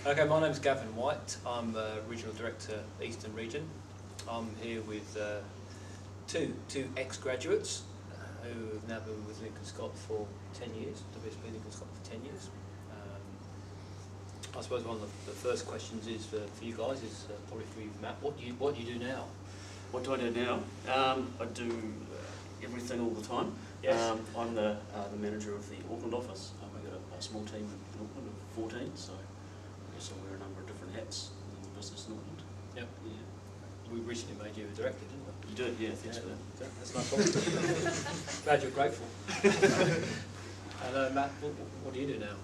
Okay, my name's Gavin White. I'm Regional Director, Eastern Region. I'm here with two ex-graduates who have now been with Lincolne Scott for 10 years, WSP Lincolne Scott for 10 years. I suppose one of the first questions is for you guys is probably for you, Matt. What do you do now? What do I do now? I do everything all the time. Yes. I'm the manager of the Auckland office. We've got a small team in Auckland of 14, so I guess I wear a number of different hats in the business in Auckland. Yep. Yeah. We recently made you a director, didn't we? You did, yeah, thanks for that. That's no problem. Glad you're grateful. And Matt, what do you do now?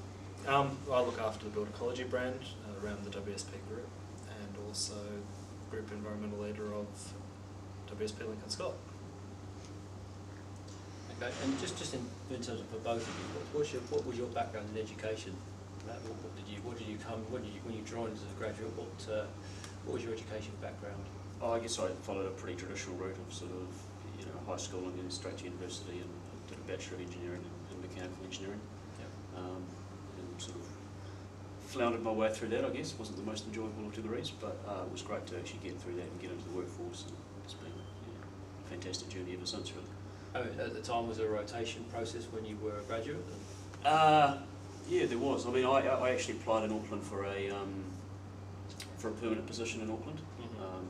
I look after the Build Ecology brand around the WSP group, and also group environmental leader of WSP Lincolne Scott. Okay, and just in terms of for both of you, what was your background in education? Matt, when you joined as a graduate, what was your education background? Oh, I guess I followed a pretty traditional route of sort of, high school and then straight to university, and did a Bachelor of Engineering in Mechanical Engineering. Yep. And sort of floundered my way through that, I guess. Wasn't the most enjoyable of degrees, but it was great to actually get through that and get into the workforce, and it's been a fantastic journey ever since, really. Oh, at the time, was there a rotation process when you were a graduate? Yeah, there was. I mean, I actually applied in Auckland for a permanent position in Auckland. Mm-hmm.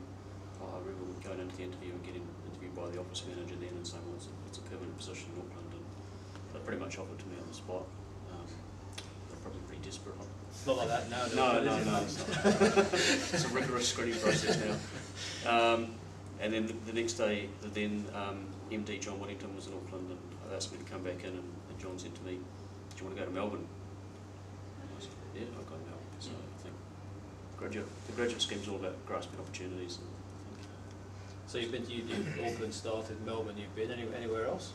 I remember going into the interview and getting interviewed by the office manager then and saying, well, it's a permanent position in Auckland, and they pretty much offered to me on the spot. They're probably pretty desperate. Not like that, no. No. It's a rigorous screening process now. And then the next day, the then MD John Whittington was in Auckland, and asked me to come back in, and John said to me, do you want to go to Melbourne? And I said, yeah, I'll go to Melbourne. So I think the graduate scheme's all about grasping opportunities. And So you've Auckland started, Melbourne, you've been anywhere else?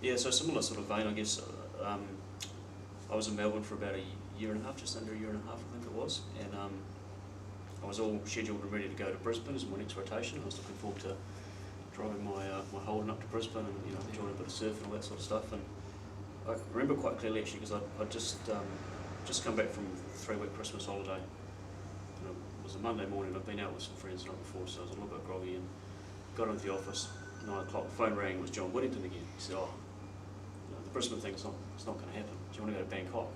yeah, so similar sort of vein, I guess. I was in Melbourne for about a year and a half, just under a year and a half, I think it was, and I was all scheduled and ready to go to Brisbane as my next rotation. I was looking forward to driving my Holden up to Brisbane and enjoying a bit of surf and all that sort of stuff. And I remember quite clearly actually, because I'd just come back from a 3-week Christmas holiday. And it was a Monday morning. I'd been out with some friends the night before, so I was a little bit groggy, and got into the office. 9 o'clock, the phone rang. It was John Whittington again. He said, the Brisbane thing's not going to happen. Do you want to go to Bangkok?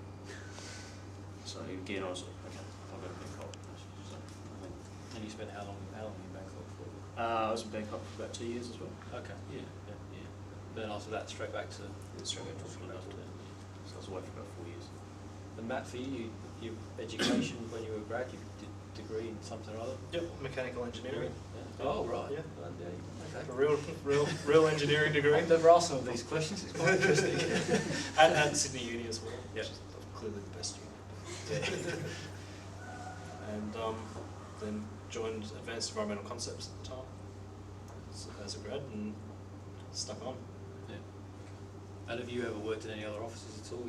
So again, I was like, okay, I'll go to Bangkok. So, And you spent how long in Bangkok for? I was in Bangkok for about 2 years as well. Okay. Yeah. Then after that, straight back to Auckland after that. So I was away for about 4 years. And Matt, for you, your education when you were a grad, you did a degree in something or other? Yep, mechanical engineering. Yeah. Oh, right. Yeah. Okay. A real engineering degree. I've never asked some of these questions. It's quite interesting. and Sydney Uni as well. Yeah. Which is clearly the best uni. And then joined Advanced Environmental Concepts at the time as a grad, and stuck on. Yeah. And have you ever worked in any other offices at all?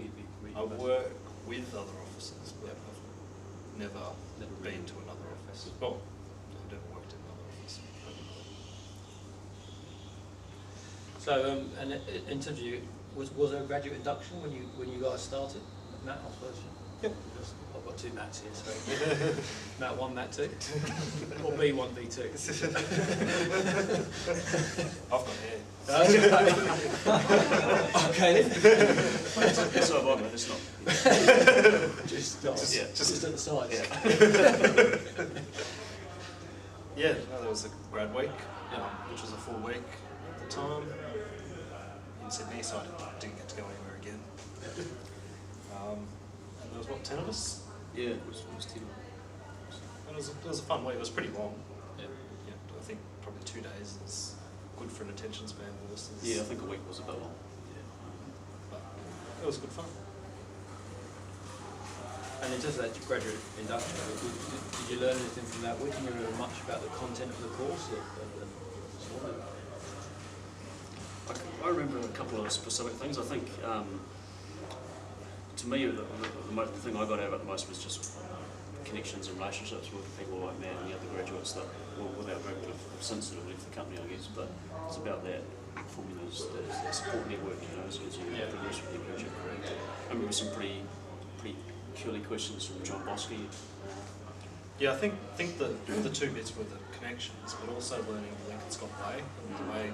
I've worked with other offices, but I've never been to another office. Well, I've never worked in another office. So, and in terms of you, was there a graduate induction when you guys started? Matt, I suppose. Yep. I've got 2 Matts here, so Matt 1, Matt 2, or B1, B2. I've got hair. Okay then. It's not on, it's not. Just at the sides. Yeah. Yeah, no, there was a grad week, which was a full week at the time in Sydney, so I didn't get to go anywhere again. And there was 10 of us? Yeah, it was 10. And it was a fun week. It was pretty long. Yeah. I think probably 2 days is good for an attention span versus. Yeah, I think a week was a bit long. But it was good fun. And in terms of that graduate induction, did you learn anything from that week? Did you learn much about the content of the course? I remember a couple of specific things. I think, to me, the thing I got out of it the most was just connections and relationships with people like Matt and the other graduates that, without going to have since sort of left the company, I guess, but it's about that forming that support network, as you progress with your graduate career. I remember some pretty purely questions from John Bosky. Yeah, I think the two bits were the connections, but also learning the Lincolne Scott way, and the way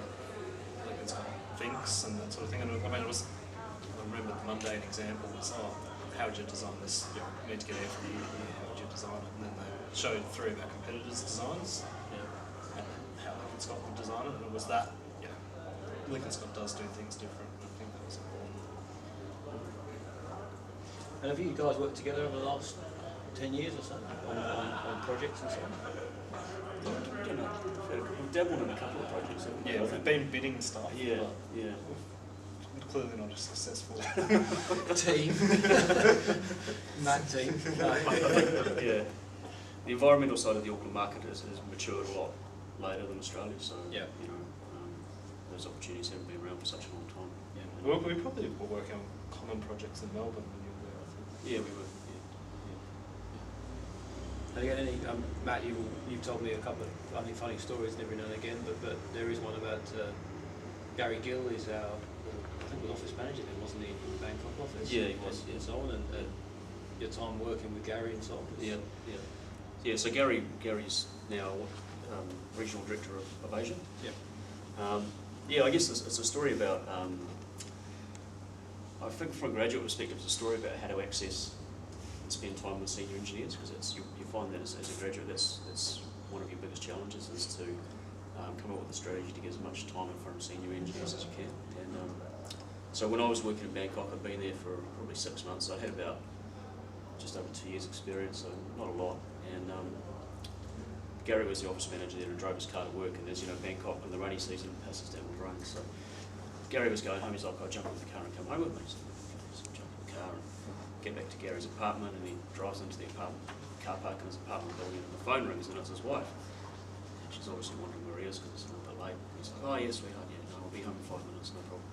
Lincolne Scott thinks and that sort of thing. And I mean, I remember the mundane example was, how would you design this? You need to get air from here to here, how would you design it? And then they showed 3 of our competitors' designs, and how Lincolne Scott would design it, and it was that, Lincolne Scott does do things different, and I think that was important. And have you guys worked together over the last 10 years or so on projects and so on? We've dabbled in a couple of projects. Yeah, we've been bidding stuff. Yeah, yeah. We're clearly not a successful Team. That team. Yeah. The environmental side of the Auckland market has matured a lot later than Australia, so those opportunities haven't been around for such a long time. Yeah. Well, we probably were working on common projects in Melbourne when you were there, I think. Yeah, we were. And again, Matt, you've told me a couple of funny stories every now and again, but there is one about Gary Gill is our, I think, was office manager then, wasn't he, in the Bangkok office? Yeah, he was. And so on, and your time working with Gary and so on. Yeah, so Gary's now Regional Director of Asia. Yeah. I guess it's a story about, I think from a graduate perspective, it's a story about how to access and spend time with senior engineers, because you find that as a graduate, that's one of your biggest challenges, is to come up with a strategy to get as much time in front of senior engineers as you can. And so when I was working in Bangkok, I'd been there for probably 6 months. I had about just over 2 years experience, so not a lot. And Gary was the office manager there and drove his car to work, and as you know, Bangkok in the rainy season passes down with rain. So Gary was going home, he's like, I'll jump in the car and come home with me. So I jump in the car and get back to Gary's apartment, and he drives into the car park in his apartment building, and the phone rings, and it's his wife. And she's obviously wondering where he is because it's a little bit late. He's like, oh yes, sweetheart, I'll be home in 5 minutes, no problem.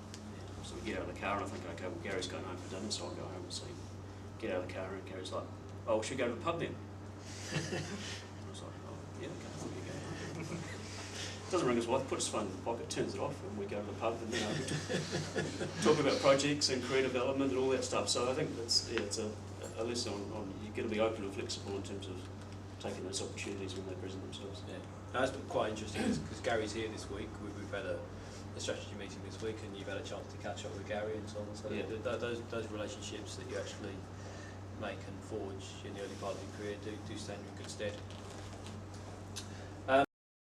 So we get out of the car, and I think, okay, well, Gary's going home for dinner, so I'll go home and see him. Get out of the car, and Gary's like, oh, should we go to the pub then? I was like, oh, yeah, okay, off you go. Doesn't ring his wife, puts his phone in the pocket, turns it off, and we go to the pub and talk about projects and career development and all that stuff. So I think it's a lesson on you've got to be open and flexible in terms of taking those opportunities when they present themselves. Yeah, that's quite interesting because Gary's here this week. We've had a strategy meeting this week, and you've had a chance to catch up with Gary and so on. So those relationships that you actually make and forge in the early part of your career do stand you in good stead.